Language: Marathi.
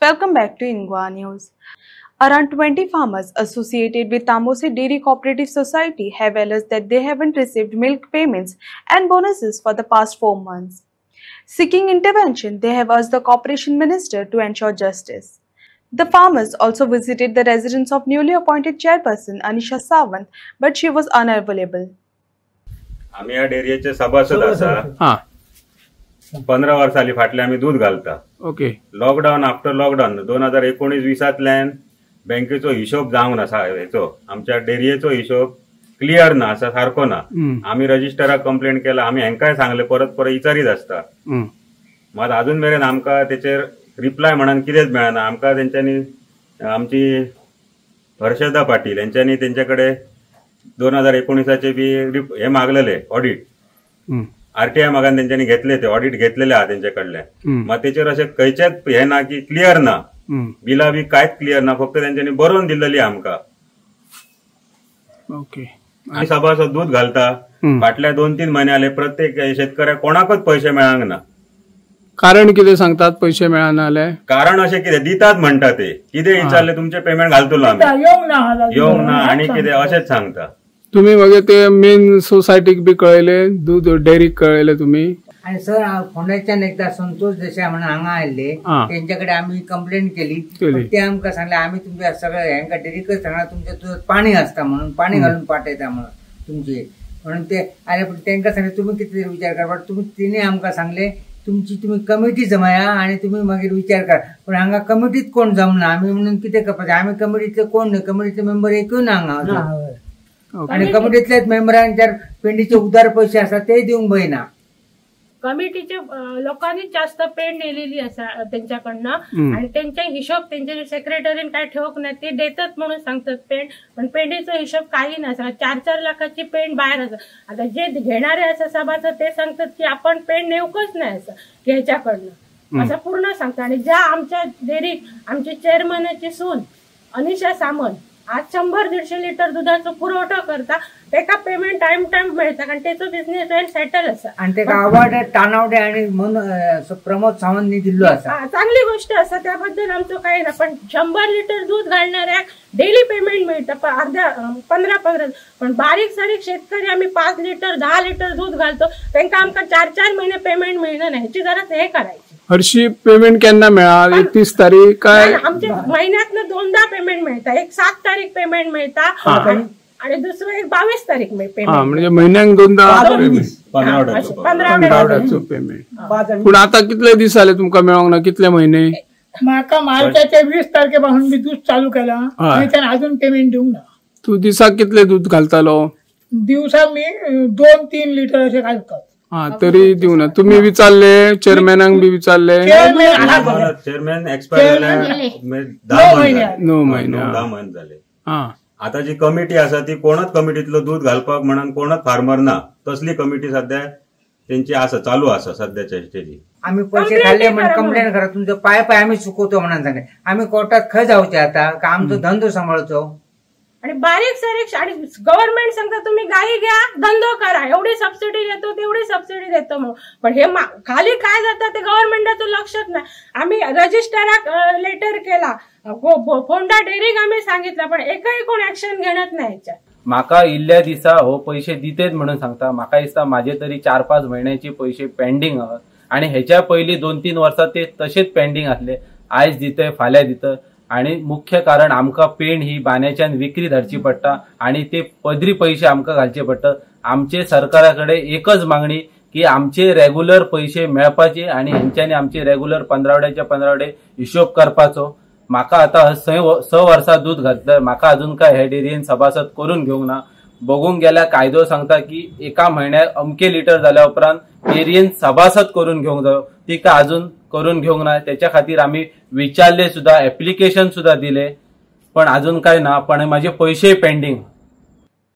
Welcome back to Ingwa News. Around 20 farmers associated with Tamosi Dairy Cooperative Society have alleged that they haven't received milk payments and bonuses for the past 4 months. Seeking intervention, they have asked the Corporation Minister to ensure justice. The farmers also visited the residence of newly appointed chairperson Anisha Sawant, but she was unavailable. आम्ही या डेअरीचे सभासद असा 15 वर्सांनी फाटले आम्ही दूध घालता. ओके. लॉकडाऊन आफ्टर लॉकडाऊन 2019-20 बँकेचो हिशोब जावंक ना हेचो आमच्या डेअरीचो हिशोब क्लियर ना असा सारको ना. आम्ही रजिस्टराक कंप्लेंट केला. आम्ही हेंकाय सांगले परत परत विचारीत असता. मात अजून मेरेन आमकां तेचेर रिप्लाय म्हणून कितेंच मेळना. आमकां तेंच्यांनी आमची हर्षदा पाटील यांच्यानी तेंच्याकडे 2019चे बी हे मागलेले ऑडिट आरटीआय मागान तेंच्यांनी घेतले ते ऑडिट घेतलेले आहा तेंच्याकडले. मग तेचेर असे खंयचेच हे ना की क्लियर ना बिला बी कांयच क्लियर ना. फक्त तेंच्यांनी बरोवन दिलेली आमकां. ओके. आमी सभासद दूध घालता. फाटल्या 2-3 महिने जाले प्रत्येक शेतकऱ्याक कोणाकच पैसे मेळांक ना. कारण कितें सांगतात पैसे मेळना जाल्यार? कारण अशें कितें दितात म्हणटा ते. कितें विचारले तुमचे पेमेंट घालतलो आमी येवंक ना आनी कितें अशेंच सांगता. तुम्ही मग ते मेन सोसायटीक बी कळयले दूध डेअरीक कळयले तुम्ही? आणि सर फोंड्याच्यान एकदा संतोष देसाई म्हणून हांगा आयले त्यांच्याकडे आम्ही कंप्लेंट केली. ते आमकां सांगले आम्ही तुमच्या सगळ्या हेंका डेअरीकच सांगणार तुमच्या दुधात पाणी असता म्हणून पाणी घालून पाठयता म्हणून तुमचे म्हणून ते आले. पण तांकां सांगले तुम्ही कितें विचार करा. तुम्ही तिने आमकां सांगले तुम्ही कमिटी जमाया आणि तुम्ही मागीर विचार करा. पण हांगा कमिटीत कोण जमना. आम्ही म्हणून कितें करपाचें. आम्ही कमिटीतले कोण नाही. कमिटीतले मेंबर एकूय ना हांगा. आणि कमिटीतल्याच मेंबरांच्या पेंडीचे उदार पैसे असतात ते दिवंक बयना. कमिटीचे लोकांनी जास्त पेंड नेलेली असा त्यांच्याकडनं आणि त्यांचे हिशोब त्यांच्या सेक्रेटरीने काय ठेवक नाही. ते देतात म्हणून सांगतात पेंड. पण पेंडीचा हिशोब काही नसा. 4-4 लाखाची पेंड बाहेर असं. आता जे घेणारे असं सभासद ते सांगतात की आपण पेंड नेऊकच नाही असं घ्यायच्याकडनं असं पूर्ण सांगतात. आणि ज्या आमच्या डेअरीत आमची चेअरमनाची सून अनिशा सामंत आज 100-150 लिटर दुधाचा पुरवठा करता. त्याका पेमेंट टाइम मिळता कारण त्याचं बिझनेस वेल सेटल असा. आणि त्याका अवॉर्ड तानावडे आणि प्रमोद सावंतनी दिल्लो असा. चांगली गोष्ट असा. त्याबद्दल आमचं काही ना. पण 100 लिटर दूध घालणाऱ्या डेली पेमेंट मिळतं. 15-15 पण बारीक सारीक शेतकरी आम्ही 5 लिटर 10 लिटर दूध घालतो त्यांना आमका 4-4 महिने पेमेंट मिळणं नाही. ह्याची जरा हे करायची. हरशी पेमेंट केन्ना मेळा? 31 तारीख काय? आमच्या महिन्यातनं 2दा पेमेंट मिळता. एक 7 तारीख पेमेंट मिळता आणि दुसरं एक 22 तारीख पेमेंट. म्हणजे महिन्याक 2दा 15 पेमेंट. पण आता कितले दीस जाले तुमका मेळोंक ना? कितले महिने? म्हाका मार्चाच्या 20 तारखेपासून मी दूध चालू केला आणि त्याने अजून पेमेंट दिवंक ना. तू दिसाक कितले दूध घालतालो? दिवसाक मी 2-3 लिटर असे घालतात. तरी दिव ना. तुम्ही विचारले चेअरमॅनाक बी विचारले? चेअरमॅन एक्सपायर झाले 10 महिने झाले. आता जी कमिटी असा ती कोणच कमिटीतलं दूध घालपाक म्हणून कोणच फार्मर ना. तसली कमिटी सध्या त्यांची असं चालू असा सध्याच्या स्टेजी. आम्ही पैसे खाल्ले म्हणून कंप्लेंट करा. तुमचं पाय आम्ही चुकवतो म्हणून सांगले. आम्ही कोर्टात खंय जाऊचे आता का आमचो धंदो सांभाळचो. आणि बारीक सारीक आणि गव्हर्नमेंट सांगता तुम्ही गाई घ्या धंदो करा एवढी सबसिडी देतो तेवढी सबसिडी देतो म्हणून. पण हे खाली काय जातं ते गव्हर्नमेंटाचं लक्षात नाही. आम्ही रजिस्टराक लेटर केला. फोंडा डेअरीक आम्ही सांगितलं पण एकही कोण ऍक्शन घेण्यात नाही. याच्यात माका इल्ल्या दिसा हो पैसे दितेत म्हणून सांगता. माका दिसता माझे तरी 4-5 महिन्याचे पैसे पेंडिंग आहात आणि ह्याच्या पहिली 2-3 वर्षात ते तसेच पेंडिंग असले. आयज दिते फाल्यां दितं. आणि मुख्य कारण आमका पेंड ही बाण्याच्यान विक्री धरची पडटा आणि ते पदरी पैसे आमका घालचे पडतात. आमचे सरकाराकडे एकच मागणी की आमचे रेग्युलर पैसे मेळपाचे आणि ह्यांच्यानी आमचे रेग्युलर 15 हिशोब करपाचो. माका आता 6 वर्सां दूध घातलं. माका अजून काय हे डेअरीन सभासद करून घेवंक ना. बघूंक गेल्यार कायदो सांगता की 1 महिन्यात अमके लिटर जाल्या उपरांत डेअरीन सभासद करून घेवंक जायो. ती काय अजून करून घेवंक ना. त्याच्या खातीर आम्ही विचारले सुद्धा ऍप्लिकेशन सुद्धा दिले पण अजून काय ना. पण माझे पैसे पेंडिंग.